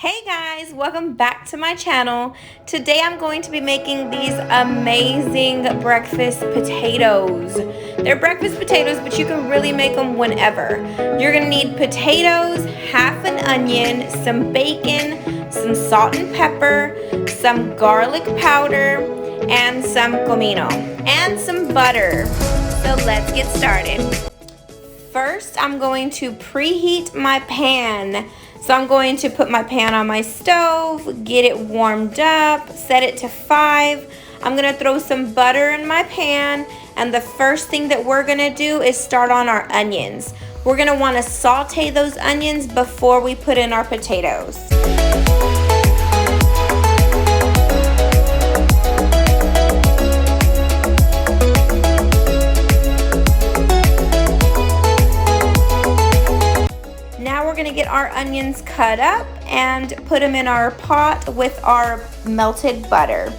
Hey guys, welcome back to my channel. Today I'm going to be making these amazing breakfast potatoes. They're breakfast potatoes, but you can really make them whenever. You're gonna need potatoes, half an onion, some bacon, some salt and pepper, some garlic powder, and some comino, and some butter. So let's get started. First, I'm going to preheat my pan. So I'm going to put my pan on my stove, get it warmed up, set it to 5. I'm gonna throw some butter in my pan, and the first thing that we're gonna do is start on our onions. We're gonna wanna saute those onions before we put in our potatoes. Now we're gonna get our onions cut up and put them in our pot with our melted butter.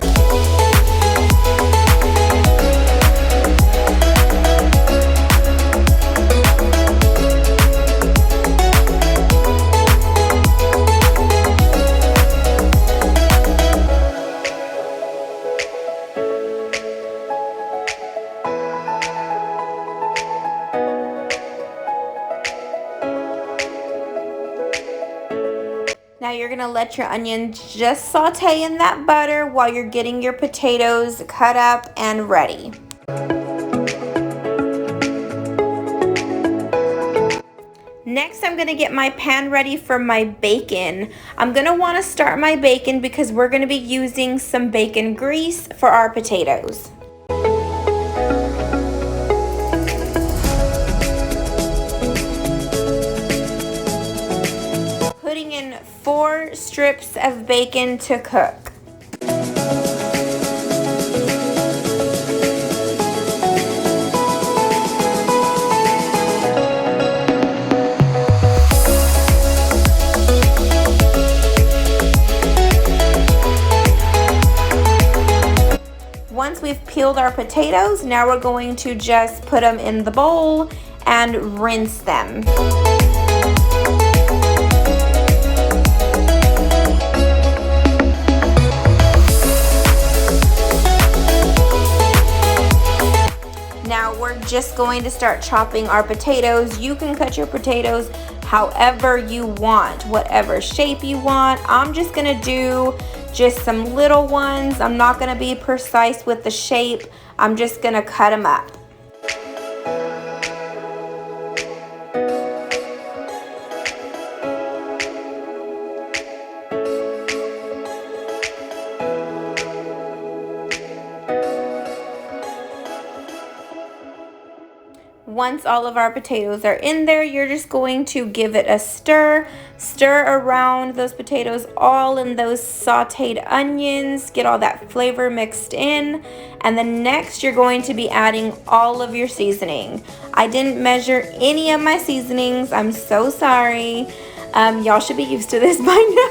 Now you're gonna let your onions just saute in that butter while you're getting your potatoes cut up and ready. Next, I'm gonna get my pan ready for my bacon. I'm gonna wanna start my bacon because we're gonna be using some bacon grease for our potatoes. Putting in 4 strips of bacon to cook. Once we've peeled our potatoes, now we're going to just put them in the bowl and rinse them. Now we're just going to start chopping our potatoes. You can cut your potatoes however you want, whatever shape you want. I'm just gonna do just some little ones. I'm not gonna be precise with the shape. I'm just gonna cut them up. Once all of our potatoes are in there, you're just going to give it a stir. Stir around those potatoes all in those sauteed onions. Get all that flavor mixed in. And then next, you're going to be adding all of your seasoning. I didn't measure any of my seasonings. I'm so sorry. Y'all should be used to this by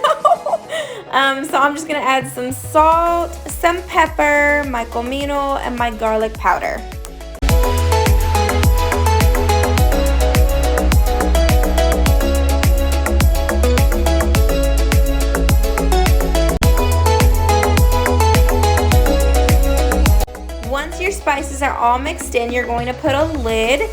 now. So I'm just going to add some salt, some pepper, my comino, and my garlic powder. Once your spices are all mixed in, you're going to put a lid.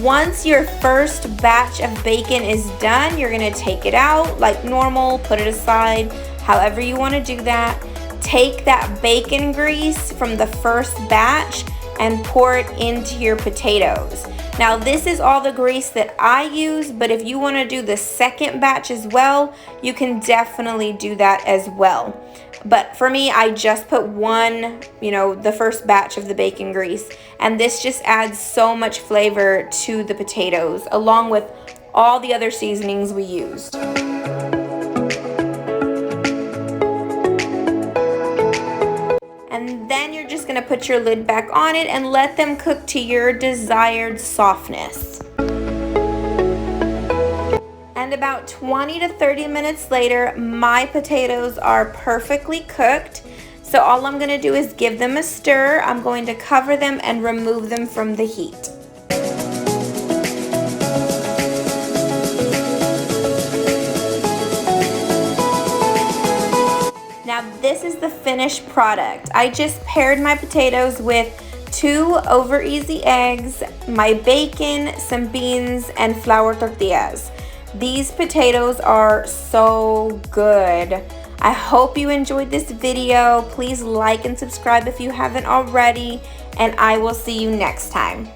Once your first batch of bacon is done, you're going to take it out like normal, put it aside, however you want to do that. Take that bacon grease from the first batch and pour it into your potatoes. Now this is all the grease that I use, but if you want to do the second batch as well, you can definitely do that as well. But for me, I just put one, the first batch of the bacon grease. And this just adds so much flavor to the potatoes, along with all the other seasonings we used. And then you're just gonna put your lid back on it and let them cook to your desired softness. And about 20 to 30 minutes later, my potatoes are perfectly cooked. So all I'm gonna do is give them a stir. I'm going to cover them and remove them from the heat. this is the finished product. I just paired my potatoes with 2 over easy eggs, my bacon, some beans, and flour tortillas. These potatoes are so good. I hope you enjoyed this video. Please like and subscribe if you haven't already, and I will see you next time.